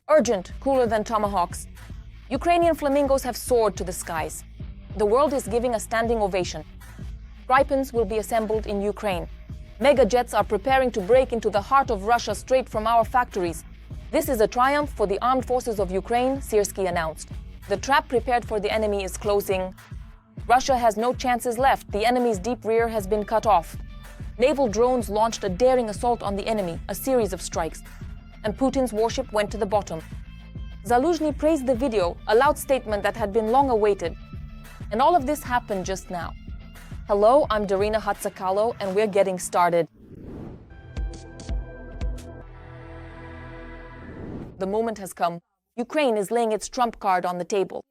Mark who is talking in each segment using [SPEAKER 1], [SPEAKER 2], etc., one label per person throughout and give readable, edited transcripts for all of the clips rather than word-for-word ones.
[SPEAKER 1] Urgent, cooler than Tomahawks. Ukrainian Flamingos have soared to the skies. The world is giving a standing ovation. Gripens will be assembled in Ukraine. Mega jets are preparing to break into the heart of Russia straight from our factories. This is a triumph for the armed forces of Ukraine, Syrskyi announced. The trap prepared for the enemy is closing. Russia has no chances left. The enemy's deep rear has been cut off. Naval drones launched a daring assault on the enemy, a series of strikes. And Putin's warship went to the bottom. Zaluzhny praised the video, a loud statement that had been long awaited. And all of this happened just now. Hello, I'm Darina Hatsakalo, and we're getting started. The moment has come. Ukraine is laying its trump card on the table.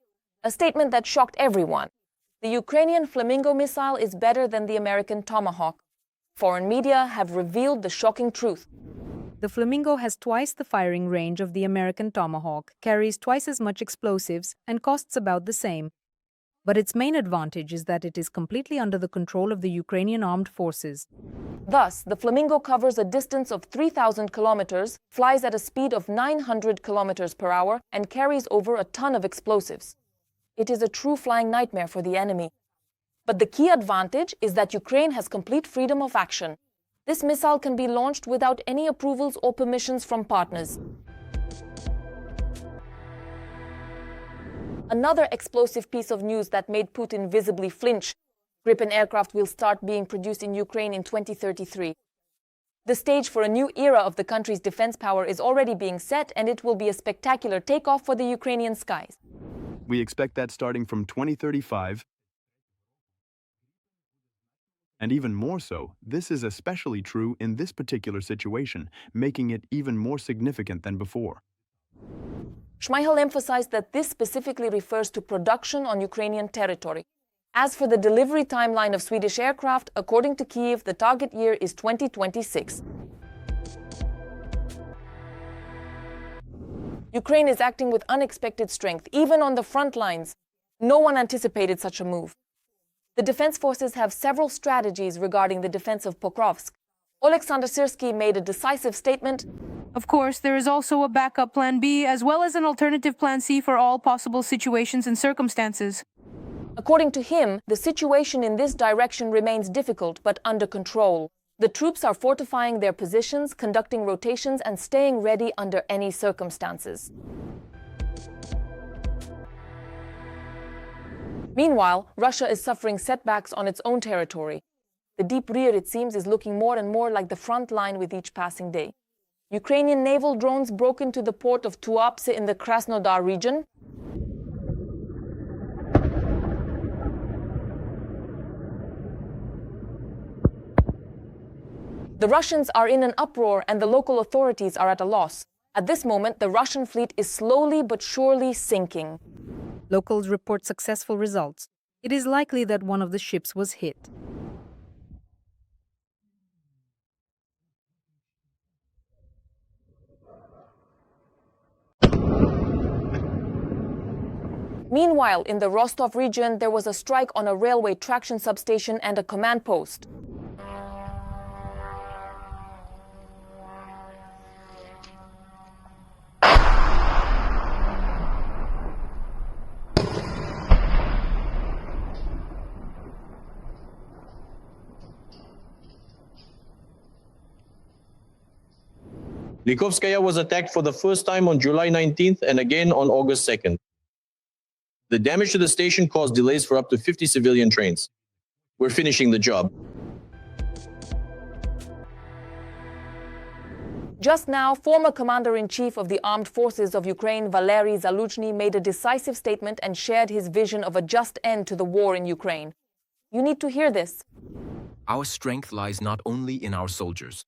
[SPEAKER 1] A statement that shocked everyone. The Ukrainian Flamingo missile is better than the American Tomahawk. Foreign media have revealed the shocking truth.
[SPEAKER 2] The Flamingo has twice the firing range of the American Tomahawk, carries twice as much explosives, and costs about the same. But its main advantage is that it is completely under the control of the Ukrainian armed forces.
[SPEAKER 1] Thus, the Flamingo covers a distance of 3,000 kilometers, flies at a speed of 900 kilometers per hour, and carries over a ton of explosives. It is a true flying nightmare for the enemy. But the key advantage is that Ukraine has complete freedom of action. This missile can be launched without any approvals or permissions from partners. Another explosive piece of news that made Putin visibly flinch. Gripen aircraft will start being produced in Ukraine in 2033. The stage for a new era of the country's defense power is already being set, and it will be a spectacular takeoff for the Ukrainian skies.
[SPEAKER 3] We expect that starting from 2035. And even more so, this is especially true in this particular situation, making it even more significant than before.
[SPEAKER 1] Shmyhal emphasized that this specifically refers to production on Ukrainian territory. As for the delivery timeline of Swedish aircraft, according to Kyiv, the target year is 2026. Ukraine is acting with unexpected strength, even on the front lines. No one anticipated such a move. The defense forces have several strategies regarding the defense of Pokrovsk. Alexander Syrskyi made a decisive statement.
[SPEAKER 4] Of course, there is also a backup plan B, as well as an alternative plan C for all possible situations and circumstances.
[SPEAKER 1] According to him, the situation in this direction remains difficult but under control. The troops are fortifying their positions, conducting rotations, and staying ready under any circumstances. Meanwhile, Russia is suffering setbacks on its own territory. The deep rear, it seems, is looking more and more like the front line with each passing day. Ukrainian naval drones broke into the port of Tuapse in the Krasnodar region. The Russians are in an uproar and the local authorities are at a loss. At this moment, the Russian fleet is slowly but surely sinking.
[SPEAKER 2] Locals report successful results. It is likely that one of the ships was hit.
[SPEAKER 1] Meanwhile, in the Rostov region, there was a strike on a railway traction substation and a command post.
[SPEAKER 5] Likovskaya was attacked for the first time on July 19th and again on August 2nd. The damage to the station caused delays for up to 50 civilian trains. We're finishing the job.
[SPEAKER 1] Just now, former Commander-in-Chief of the Armed Forces of Ukraine, Valeriy Zaluzhny, made a decisive statement and shared his vision of a just end to the war in Ukraine. You need to hear this.
[SPEAKER 6] Our strength lies not only in our soldiers,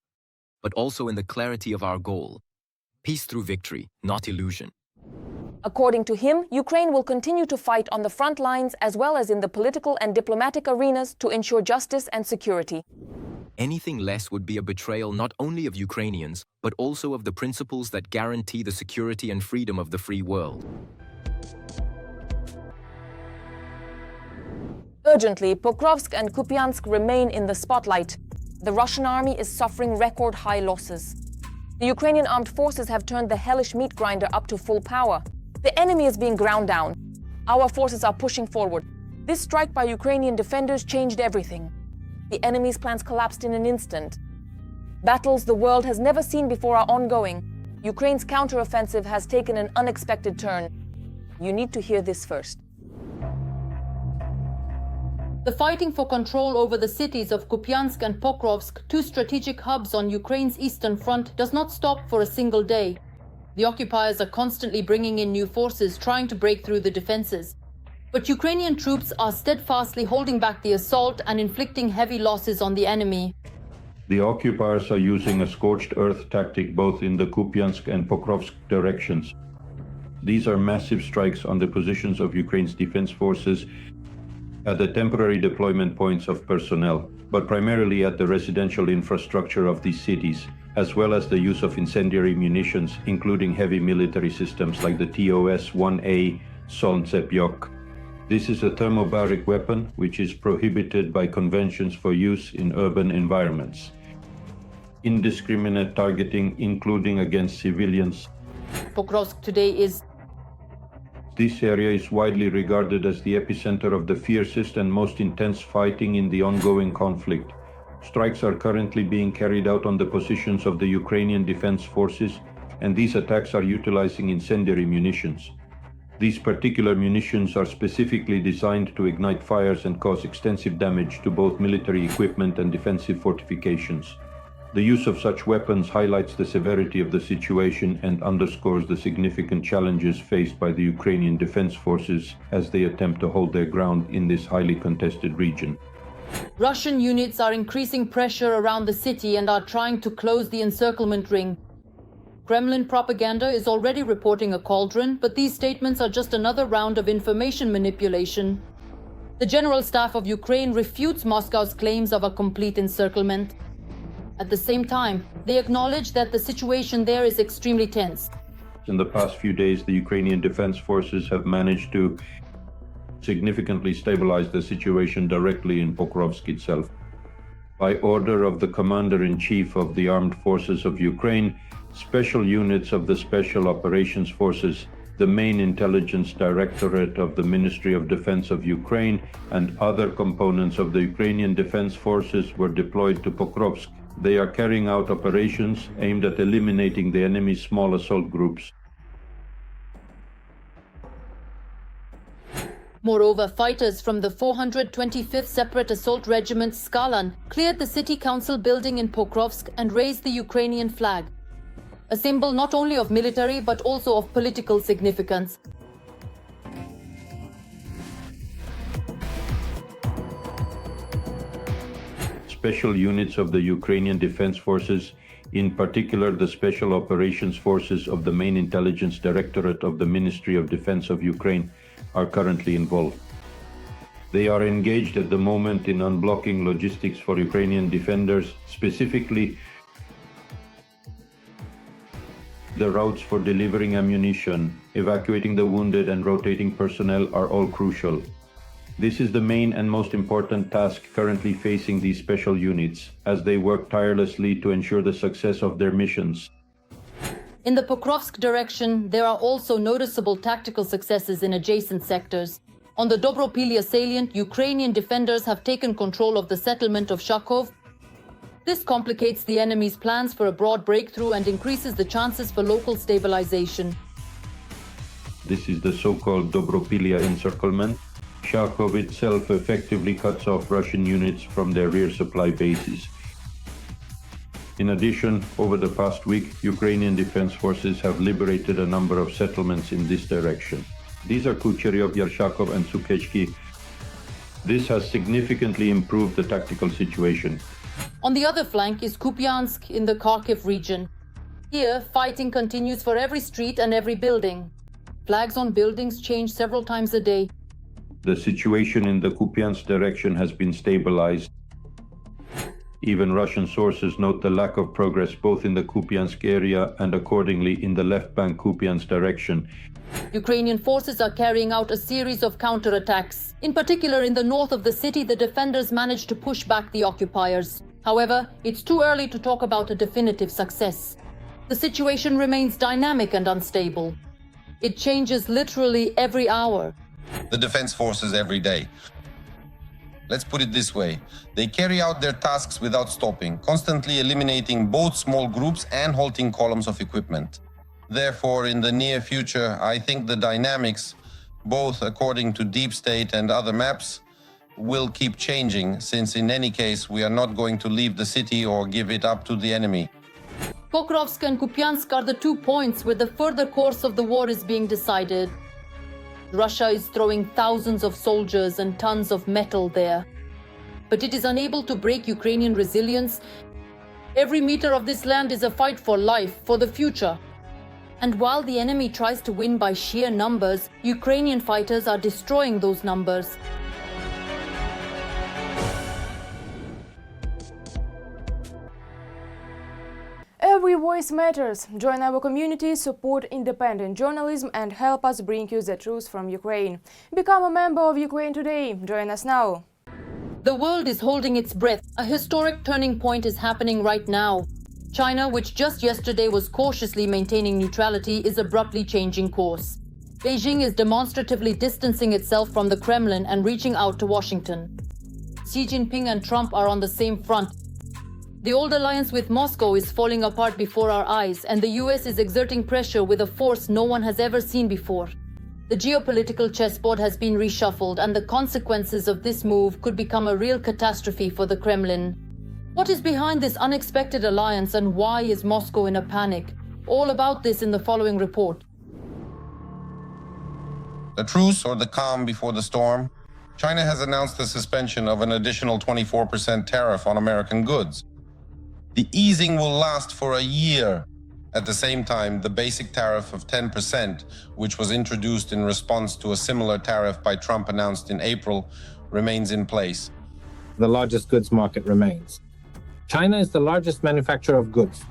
[SPEAKER 6] but also in the clarity of our goal. Peace through victory, not illusion.
[SPEAKER 1] According to him, Ukraine will continue to fight on the front lines as well as in the political and diplomatic arenas to ensure justice and security.
[SPEAKER 6] Anything less would be a betrayal not only of Ukrainians, but also of the principles that guarantee the security and freedom of the free world.
[SPEAKER 1] Urgently, Pokrovsk and Kupiansk remain in the spotlight. The Russian army is suffering record high losses. The Ukrainian armed forces have turned the hellish meat grinder up to full power. The enemy is being ground down. Our forces are pushing forward. This strike by Ukrainian defenders changed everything. The enemy's plans collapsed in an instant. Battles the world has never seen before are ongoing. Ukraine's counteroffensive has taken an unexpected turn. You need to hear this first.
[SPEAKER 7] The fighting for control over the cities of Kupiansk and Pokrovsk, two strategic hubs on Ukraine's eastern front, does not stop for a single day. The occupiers are constantly bringing in new forces, trying to break through the defenses. But Ukrainian troops are steadfastly holding back the assault and inflicting heavy losses on the enemy.
[SPEAKER 8] The occupiers are using a scorched earth tactic both in the Kupiansk and Pokrovsk directions. These are massive strikes on the positions of Ukraine's defense forces at the temporary deployment points of personnel, but primarily at the residential infrastructure of these cities, as well as the use of incendiary munitions, including heavy military systems like the TOS-1A Solntsepyok. This is a thermobaric weapon which is prohibited by conventions for use in urban environments. Indiscriminate targeting, including against civilians.
[SPEAKER 7] Pokrovsk today is
[SPEAKER 8] This area is widely regarded as the epicenter of the fiercest and most intense fighting in the ongoing conflict. Strikes are currently being carried out on the positions of the Ukrainian defense forces, and these attacks are utilizing incendiary munitions. These particular munitions are specifically designed to ignite fires and cause extensive damage to both military equipment and defensive fortifications. The use of such weapons highlights the severity of the situation and underscores the significant challenges faced by the Ukrainian defense forces as they attempt to hold their ground in this highly contested region.
[SPEAKER 7] Russian units are increasing pressure around the city and are trying to close the encirclement ring. Kremlin propaganda is already reporting a cauldron, but these statements are just another round of information manipulation. The General Staff of Ukraine refutes Moscow's claims of a complete encirclement. At the same time, they acknowledge that the situation there is extremely tense.
[SPEAKER 8] In the past few days, the Ukrainian defense forces have managed to significantly stabilize the situation directly in Pokrovsk itself. By order of the Commander-in-Chief of the Armed Forces of Ukraine, special units of the Special Operations Forces, the main intelligence directorate of the Ministry of Defense of Ukraine, and other components of the Ukrainian Defense Forces were deployed to Pokrovsk. They are carrying out operations aimed at eliminating the enemy's small assault groups.
[SPEAKER 7] Moreover, fighters from the 425th Separate Assault Regiment Skalan cleared the city council building in Pokrovsk and raised the Ukrainian flag, a symbol not only of military but also of political significance.
[SPEAKER 8] Special units of the Ukrainian Defense Forces, in particular the Special Operations Forces of the main intelligence directorate of the Ministry of Defense of Ukraine, are currently involved. They are engaged at the moment in unblocking logistics for Ukrainian defenders, specifically the routes for delivering ammunition, evacuating the wounded, and rotating personnel are all crucial. This is the main and most important task currently facing these special units, as they work tirelessly to ensure the success of their missions.
[SPEAKER 7] In the Pokrovsk direction, there are also noticeable tactical successes in adjacent sectors. On the Dobropilya salient, Ukrainian defenders have taken control of the settlement of Shakov. This complicates the enemy's plans for a broad breakthrough and increases the chances for local stabilization.
[SPEAKER 8] This is the so-called Dobropilya encirclement. Shakov itself effectively cuts off Russian units from their rear supply bases. In addition, over the past week, Ukrainian defense forces have liberated a number of settlements in this direction. These are Kucheryov, Yarshakov, and Sukechki. This has significantly improved the tactical situation.
[SPEAKER 7] On the other flank is Kupiansk in the Kharkiv region. Here, fighting continues for every street and every building. Flags on buildings change several times a day.
[SPEAKER 8] The situation in the Kupiansk direction has been stabilized. Even Russian sources note the lack of progress both in the Kupiansk area and accordingly in the left bank Kupiansk direction.
[SPEAKER 7] Ukrainian forces are carrying out a series of counterattacks. In particular, in the north of the city, the defenders managed to push back the occupiers. However, it's too early to talk about a definitive success. The situation remains dynamic and unstable. It changes literally every hour.
[SPEAKER 9] The defense forces every day. Let's put it this way. They carry out their tasks without stopping, constantly eliminating both small groups and halting columns of equipment. Therefore, in the near future, I think the dynamics, both according to deep state and other maps, will keep changing, since in any case we are not going to leave the city or give it up to the enemy.
[SPEAKER 7] Pokrovsk and Kupiansk are the 2 points where the further course of the war is being decided. Russia is throwing thousands of soldiers and tons of metal there. But it is unable to break Ukrainian resilience. Every meter of this land is a fight for life, for the future. And while the enemy tries to win by sheer numbers, Ukrainian fighters are destroying those numbers.
[SPEAKER 10] Every voice matters. Join our community, support independent journalism and help us bring you the truth from Ukraine. Become a member of Ukraine Today. Join us now.
[SPEAKER 7] The world is holding its breath. A historic turning point is happening right now. China, which just yesterday was cautiously maintaining neutrality, is abruptly changing course. Beijing is demonstratively distancing itself from the Kremlin and reaching out to Washington. Xi Jinping and Trump are on the same front. The old alliance with Moscow is falling apart before our eyes, and the US is exerting pressure with a force no one has ever seen before. The geopolitical chessboard has been reshuffled, and the consequences of this move could become a real catastrophe for the Kremlin. What is behind this unexpected alliance, and why is Moscow in a panic? All about this in the following report.
[SPEAKER 9] The truce, or the calm before the storm. China has announced the suspension of an additional 24% tariff on American goods. The easing will last for a year. At the same time, the basic tariff of 10%, which was introduced in response to a similar tariff by Trump announced in April, remains in place.
[SPEAKER 11] The largest goods market remains. China is the largest manufacturer of goods.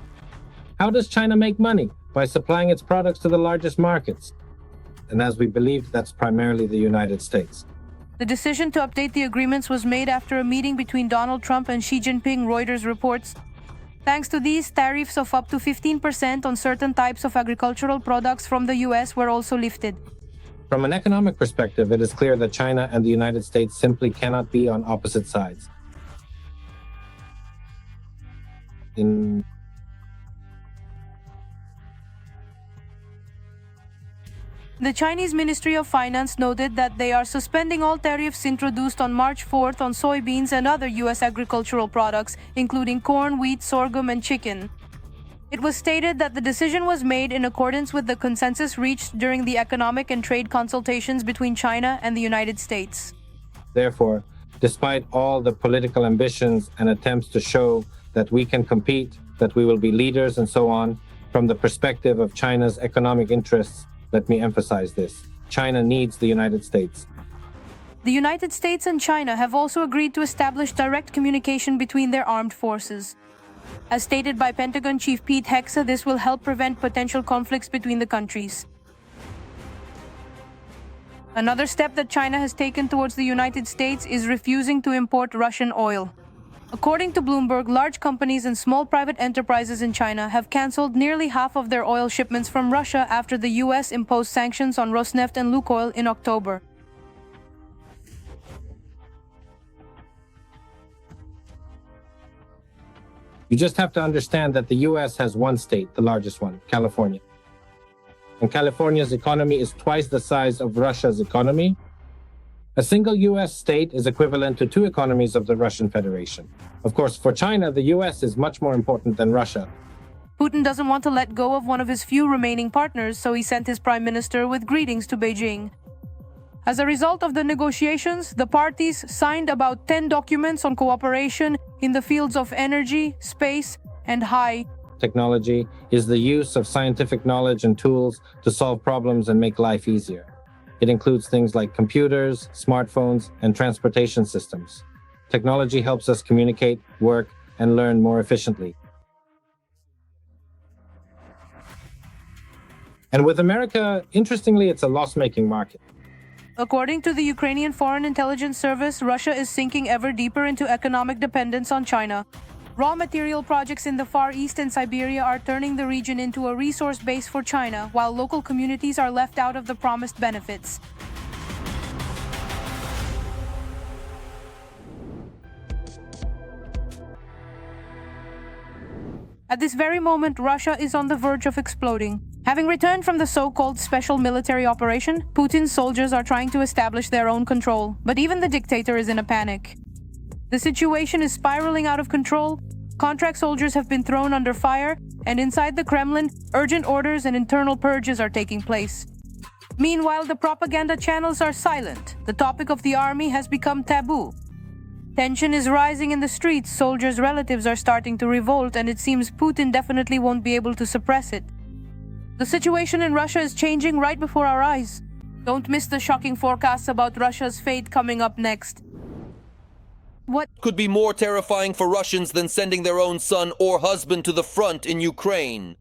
[SPEAKER 11] How does China make money? By supplying its products to the largest markets. And as we believed, that's primarily the United States.
[SPEAKER 4] The decision to update the agreements was made after a meeting between Donald Trump and Xi Jinping, Reuters reports. Thanks to these, tariffs of up to 15% on certain types of agricultural products from the US were also lifted.
[SPEAKER 11] From an economic perspective, it is clear that China and the United States simply cannot be on opposite sides.
[SPEAKER 4] The Chinese Ministry of Finance noted that they are suspending all tariffs introduced on March 4th on soybeans and other U.S. agricultural products, including corn, wheat, sorghum, and chicken. It was stated that the decision was made in accordance with the consensus reached during the economic and trade consultations between China and the United States.
[SPEAKER 11] Therefore, despite all the political ambitions and attempts to show that we can compete, that we will be leaders and so on, from the perspective of China's economic interests, let me emphasize this. China needs the United States.
[SPEAKER 4] The United States and China have also agreed to establish direct communication between their armed forces. As stated by Pentagon Chief Pete Hegseth, this will help prevent potential conflicts between the countries. Another step that China has taken towards the United States is refusing to import Russian oil. According to Bloomberg, large companies and small private enterprises in China have canceled nearly half of their oil shipments from Russia after the US imposed sanctions on Rosneft and Lukoil in October.
[SPEAKER 11] You just have to understand that the US has one state, the largest one, California. And California's economy is twice the size of Russia's economy. A single US state is equivalent to 2 economies of the Russian Federation. Of course, for China, the US is much more important than Russia.
[SPEAKER 4] Putin doesn't want to let go of one of his few remaining partners, so he sent his prime minister with greetings to Beijing. As a result of the negotiations, the parties signed about 10 documents on cooperation in the fields of energy, space, and high
[SPEAKER 11] Technology is the use of scientific knowledge and tools to solve problems and make life easier. It includes things like computers, smartphones, and transportation systems. Technology helps us communicate, work, and learn more efficiently. And with America, interestingly, it's a loss-making market.
[SPEAKER 4] According to the Ukrainian Foreign Intelligence Service, Russia is sinking ever deeper into economic dependence on China. Raw material projects in the Far East and Siberia are turning the region into a resource base for China, while local communities are left out of the promised benefits. At this very moment, Russia is on the verge of exploding. Having returned from the so-called special military operation, Putin's soldiers are trying to establish their own control, but even the dictator is in a panic. The situation is spiraling out of control, contract soldiers have been thrown under fire, and inside the Kremlin, urgent orders and internal purges are taking place. Meanwhile, the propaganda channels are silent. The topic of the army has become taboo. Tension is rising in the streets, soldiers' relatives are starting to revolt, and it seems Putin definitely won't be able to suppress it. The situation in Russia is changing right before our eyes. Don't miss the shocking forecasts about Russia's fate coming up next. What
[SPEAKER 12] could be more terrifying for Russians than sending their own son or husband to the front in Ukraine?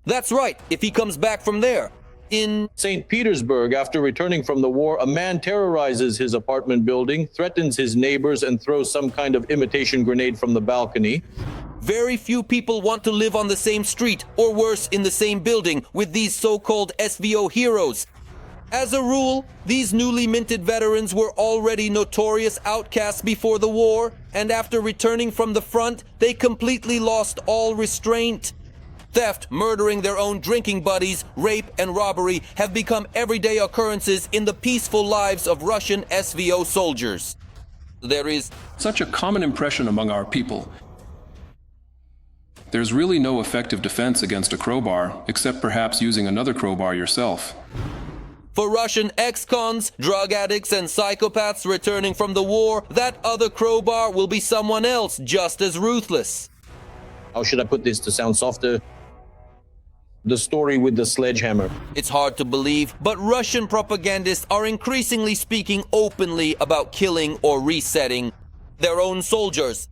[SPEAKER 12] That's right, if he comes back from there. In
[SPEAKER 5] St. Petersburg, after returning from the war, a man terrorizes his apartment building, threatens his neighbors, and throws some kind of imitation grenade from the balcony.
[SPEAKER 12] Very few people want to live on the same street, or worse, in the same building, with these so-called SVO heroes. As a rule, these newly minted veterans were already notorious outcasts before the war, and after returning from the front, they completely lost all restraint. Theft, murdering their own drinking buddies, rape and robbery have become everyday occurrences in the peaceful lives of Russian SVO soldiers. There is
[SPEAKER 13] such a common impression among our people. There's really no effective defense against a crowbar, except perhaps using another crowbar yourself.
[SPEAKER 12] For Russian ex-cons, drug addicts and psychopaths returning from the war, that other crowbar will be someone else just as ruthless.
[SPEAKER 5] How should I put this to sound softer? The story with the sledgehammer.
[SPEAKER 12] It's hard to believe, but Russian propagandists are increasingly speaking openly about killing or resetting their own soldiers.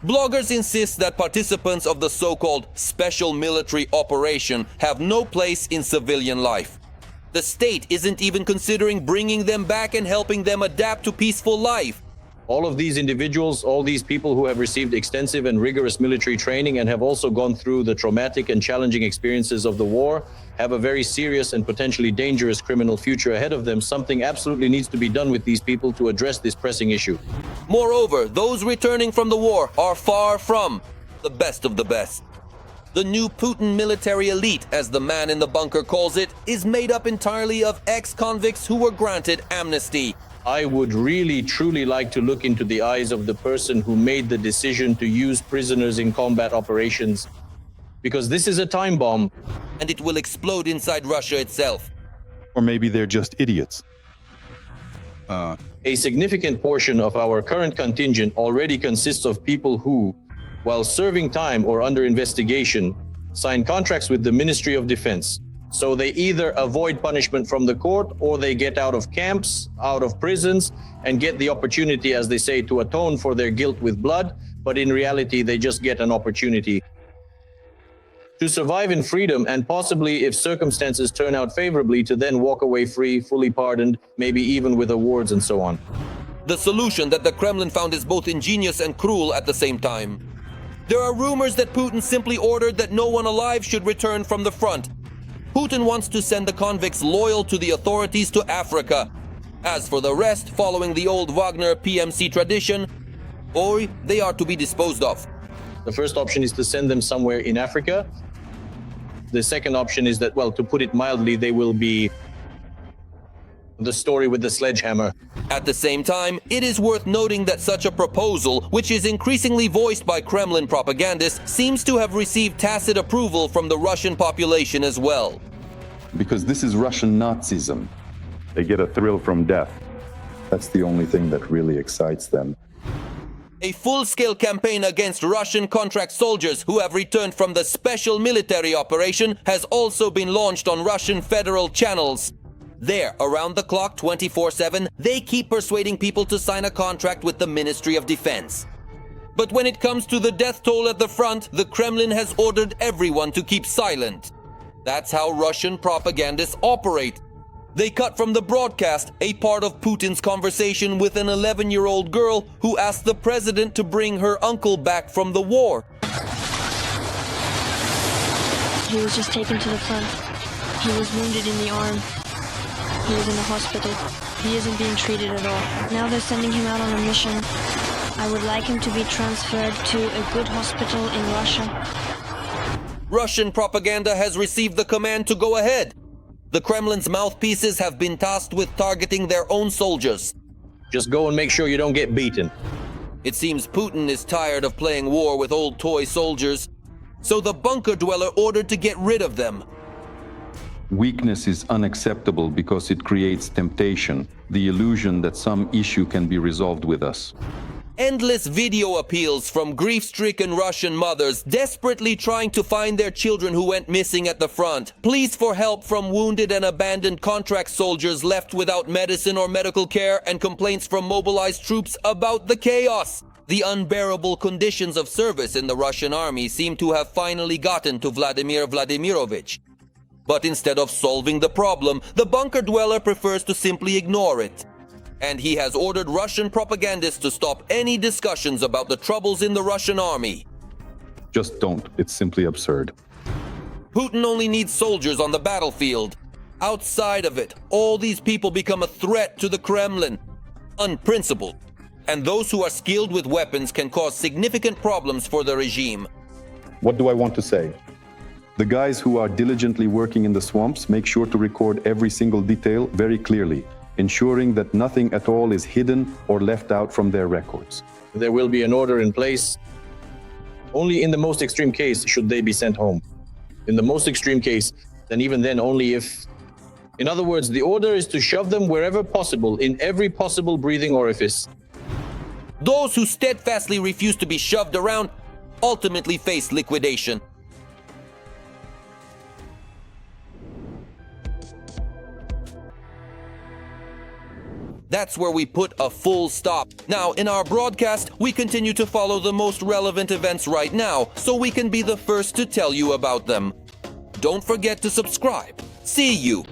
[SPEAKER 12] Bloggers insist that participants of the so-called special military operation have no place in civilian life. The state isn't even considering bringing them back and helping them adapt to peaceful life.
[SPEAKER 5] All of these individuals, all these people who have received extensive and rigorous military training and have also gone through the traumatic and challenging experiences of the war, have a very serious and potentially dangerous criminal future ahead of them. Something absolutely needs to be done with these people to address this pressing issue.
[SPEAKER 12] Moreover, those returning from the war are far from the best of the best. The new Putin military elite, as the man in the bunker calls it, is made up entirely of ex-convicts who were granted amnesty.
[SPEAKER 5] I would really, truly like to look into the eyes of the person who made the decision to use prisoners in combat operations. Because this is a time bomb.
[SPEAKER 12] And it will explode inside Russia itself.
[SPEAKER 3] Or maybe they're just idiots.
[SPEAKER 5] A significant portion of our current contingent already consists of people who, while serving time or under investigation, sign contracts with the Ministry of Defense. So they either avoid punishment from the court or they get out of camps, out of prisons, and get the opportunity, as they say, to atone for their guilt with blood. But in reality, they just get an opportunity to survive in freedom and possibly, if circumstances turn out favorably, to then walk away free, fully pardoned, maybe even with awards and so on.
[SPEAKER 12] The solution that the Kremlin found is both ingenious and cruel at the same time. There are rumors that Putin simply ordered that no one alive should return from the front. Putin wants to send the convicts loyal to the authorities to Africa. As for the rest, following the old Wagner PMC tradition, they are to be disposed of.
[SPEAKER 5] The first option is to send them somewhere in Africa. The second option is that, well, to put it mildly, they will be the story with the sledgehammer.
[SPEAKER 12] At the same time, it is worth noting that such a proposal, which is increasingly voiced by Kremlin propagandists, seems to have received tacit approval from the Russian population as well.
[SPEAKER 14] Because this is Russian Nazism.
[SPEAKER 3] They get a thrill from death.
[SPEAKER 14] That's the only thing that really excites them.
[SPEAKER 12] A full-scale campaign against Russian contract soldiers who have returned from the special military operation has also been launched on Russian federal channels. There, around the clock, 24/7, they keep persuading people to sign a contract with the Ministry of Defense. But when it comes to the death toll at the front, the Kremlin has ordered everyone to keep silent. That's how Russian propagandists operate. They cut from the broadcast a part of Putin's conversation with an 11-year-old girl who asked the president to bring her uncle back from the war.
[SPEAKER 15] He was just taken to the front. He was wounded in the arm. He was in the hospital. He isn't being treated at all. Now they're sending him out on a mission. I would like him to be transferred to a good hospital in Russia.
[SPEAKER 12] Russian propaganda has received the command to go ahead. The Kremlin's mouthpieces have been tasked with targeting their own soldiers.
[SPEAKER 5] Just go and make sure you don't get beaten.
[SPEAKER 12] It seems Putin is tired of playing war with old toy soldiers, so the bunker dweller ordered to get rid of them.
[SPEAKER 14] Weakness is unacceptable because it creates temptation, the illusion that some issue can be resolved with us.
[SPEAKER 12] Endless video appeals from grief-stricken Russian mothers desperately trying to find their children who went missing at the front. Pleas for help from wounded and abandoned contract soldiers left without medicine or medical care, and complaints from mobilized troops about the chaos. The unbearable conditions of service in the Russian army seem to have finally gotten to Vladimir Vladimirovich. But instead of solving the problem, the bunker dweller prefers to simply ignore it. And he has ordered Russian propagandists to stop any discussions about the troubles in the Russian army.
[SPEAKER 14] Just don't. It's simply absurd.
[SPEAKER 12] Putin only needs soldiers on the battlefield. Outside of it, all these people become a threat to the Kremlin. Unprincipled. And those who are skilled with weapons can cause significant problems for the regime.
[SPEAKER 14] What do I want to say? The guys who are diligently working in the swamps make sure to record every single detail very clearly, ensuring that nothing at all is hidden or left out from their records.
[SPEAKER 5] There will be an order in place. Only in the most extreme case should they be sent home. In the most extreme case, then even then only if... In other words, the order is to shove them wherever possible, in every possible breathing orifice.
[SPEAKER 12] Those who steadfastly refuse to be shoved around ultimately face liquidation. That's where we put a full stop. Now, in our broadcast, we continue to follow the most relevant events right now, so we can be the first to tell you about them. Don't forget to subscribe. See you